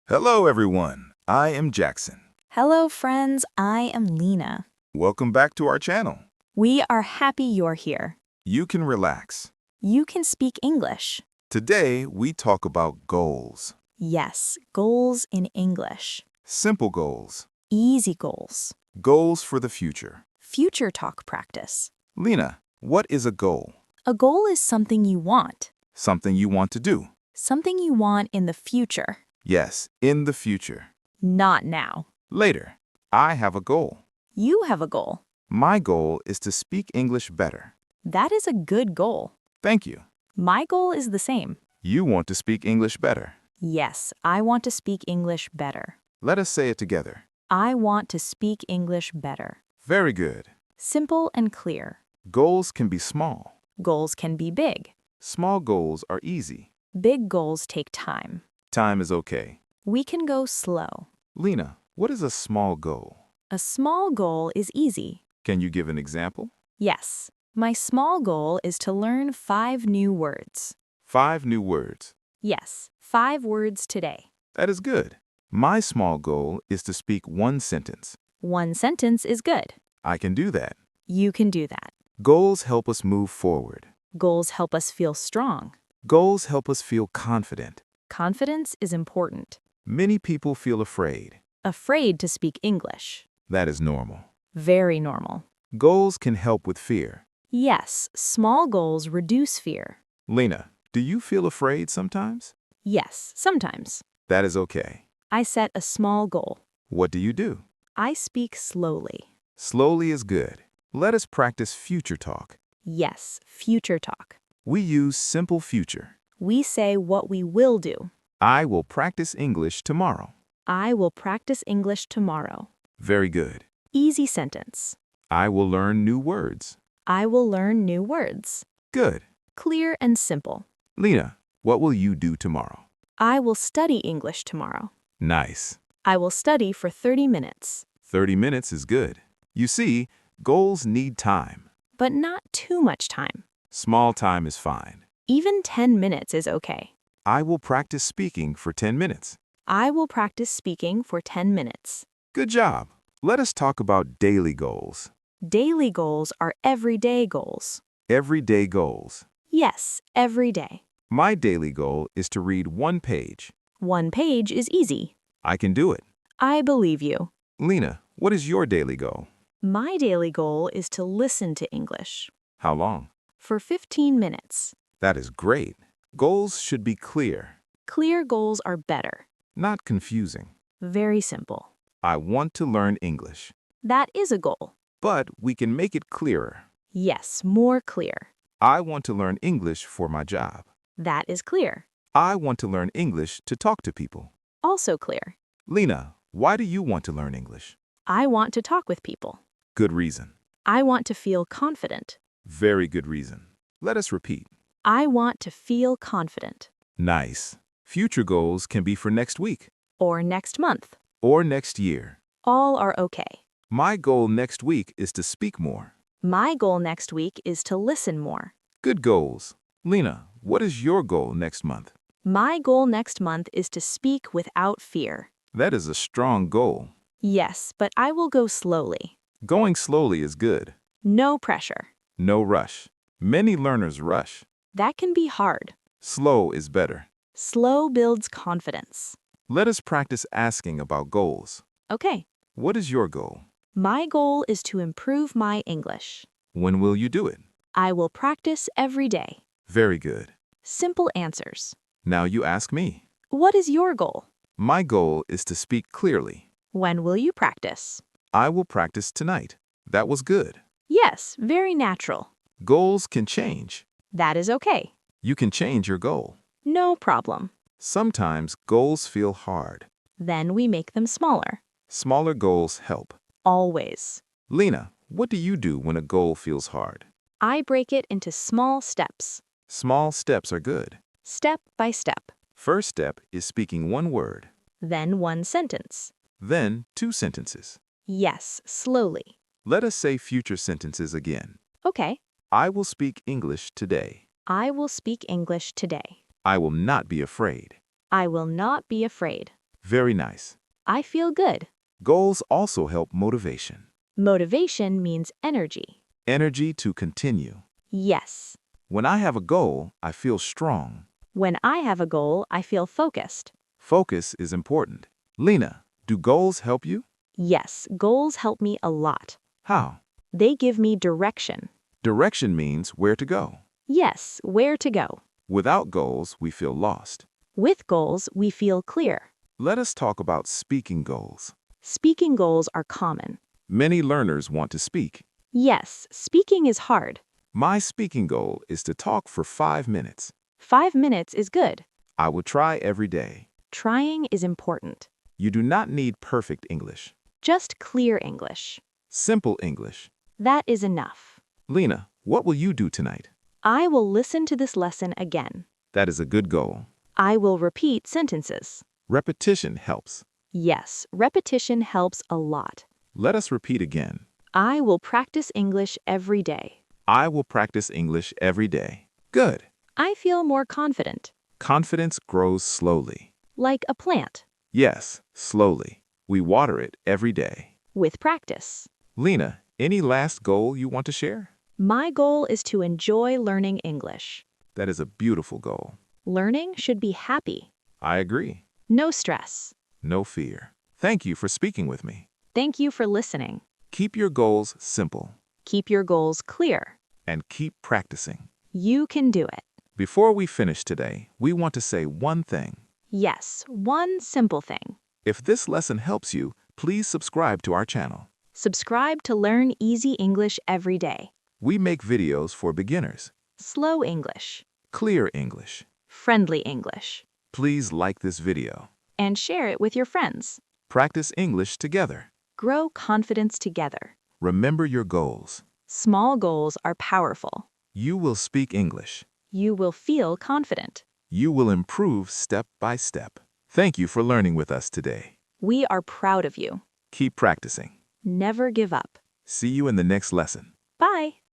Hello, everyone. I am Jackson. Hello, friends. I am Lena. Welcome back to our channel. We are happy you're here. You can relax. You can speak English. Today, we talk about goals. Yes, goals in English. Simple goals. Easy goals. Goals for the future. Future talk practice. Lena, what is a goal? A goal is something you want. Something you want to do. Something you want in the future. Yes, in the future. Not now. Later. I have a goal. You have a goal. My goal is to speak English better. That is a good goal. Thank you. My goal is the same. You want to speak English better. Yes, I want to speak English better. Let us say it together. I want to speak English better. Very good. Simple and clear. Goals can be small. Goals can be big. Small goals are easy. Big goals take time. Time is okay. We can go slow. Lena, what is a small goal? A small goal is easy. Can you give an example? Yes, my small goal is to learn 5 new words. 5 new words. Yes, 5 words today. That is good. My small goal is to speak 1 sentence. 1 sentence is good. I can do that. You can do that. Goals help us move forward. Goals help us feel strong. Goals help us feel confident. Confidence is important. Many people feel afraid. Afraid to speak English. That is normal. Very normal. Goals can help with fear. Yes, small goals reduce fear. Lena, do you feel afraid sometimes? Yes, sometimes. That is okay. I set a small goal. What do you do? I speak slowly. Slowly is good. Let us practice future talk. Yes, future talk. We use simple future. We say what we will do. I will practice English tomorrow. I will practice English tomorrow. Very good. Easy sentence. I will learn new words. I will learn new words. Good. Clear and simple. Lena, what will you do tomorrow? I will study English tomorrow. Nice. I will study for 30 minutes. 30 minutes is good. You see, goals need time. But not too much time. Small time is fine. Even 10 minutes is okay. I will practice speaking for 10 minutes. I will practice speaking for 10 minutes. Good job. Let us talk about daily goals. Daily goals are everyday goals. Everyday goals. Yes, every day. My daily goal is to read 1 page. 1 page is easy. I can do it. I believe you. Lena, what is your daily goal? My daily goal is to listen to English. How long? For 15 minutes. That is great. Goals should be clear, Clear goals are better. not confusing. Very simple. I want to learn English, That is a goal. but we can make it clearer. Yes, more clear. I want to learn English for my job. That is clear. I want to learn English to talk to people. Also clear. Lena, why do you want to learn English? I want to talk with people. Good reason. I want to feel confident. Very good reason. Let us repeat. I want to feel confident. Nice. Future goals can be for next week Or next month. or next year. All are okay. My goal next week is to speak more. My goal next week is to listen more. Good goals. Lena, what is your goal next month? My goal next month is to speak without fear. That is a strong goal. Yes, but I will go slowly. Going slowly is good. No pressure. No rush. Many learners rush. That can be hard. Slow is better. Slow builds confidence. Let us practice asking about goals. Okay. What is your goal? My goal is to improve my English. When will you do it? I will practice every day. Very good. Simple answers. Now you ask me. What is your goal? My goal is to speak clearly. When will you practice? I will practice tonight. That was good. Yes, very natural. Goals can change. That is okay. You can change your goal. No problem. Sometimes goals feel hard. Then we make them smaller. Smaller goals help. Always. Lena, what do you do when a goal feels hard? I break it into small steps. Small steps are good. Step by step. First step is speaking 1 word. Then 1 sentence. Then 2 sentences. Yes, slowly. Let us say future sentences again. Okay. I will speak English today. I will speak English today. I will not be afraid. I will not be afraid. Very nice. I feel good. Goals also help motivation. Motivation means energy. Energy to continue. Yes. When I have a goal, I feel strong. When I have a goal, I feel focused. Focus is important. Lena, do goals help you? Yes, goals help me a lot. How? They give me direction. Direction means where to go. Yes, where to go. Without goals, we feel lost. With goals, we feel clear. Let us talk about speaking goals. Speaking goals are common. Many learners want to speak. Yes, speaking is hard. My speaking goal is to talk for 5 minutes. 5 minutes is good. I will try every day. Trying is important. You do not need perfect English. Just clear English. Simple English. That is enough. Lena, what will you do tonight? I will listen to this lesson again. That is a good goal. I will repeat sentences. Repetition helps. Yes, repetition helps a lot. Let us repeat again. I will practice English every day. I will practice English every day. Good. I feel more confident. Confidence grows slowly. Like a plant. Yes, slowly. We water it every day. With practice. Lena, any last goal you want to share? My goal is to enjoy learning English. That is a beautiful goal. Learning should be happy. I agree. No stress. No fear. Thank you for speaking with me. Thank you for listening. Keep your goals simple Keep your goals clear. and keep practicing. You can do it. Before we finish today, we want to say one thing. Yes, one simple thing. If this lesson helps you, please subscribe to our channel. Subscribe to learn easy English every day. We make videos for beginners. Slow English. Clear English. Friendly English. Please like this video. And share it with your friends. Practice English together. Grow confidence together. Remember your goals. Small goals are powerful. You will speak English. You will feel confident. You will improve step by step. Thank you for learning with us today. We are proud of you. Keep practicing. Never give up. See you in the next lesson. Bye.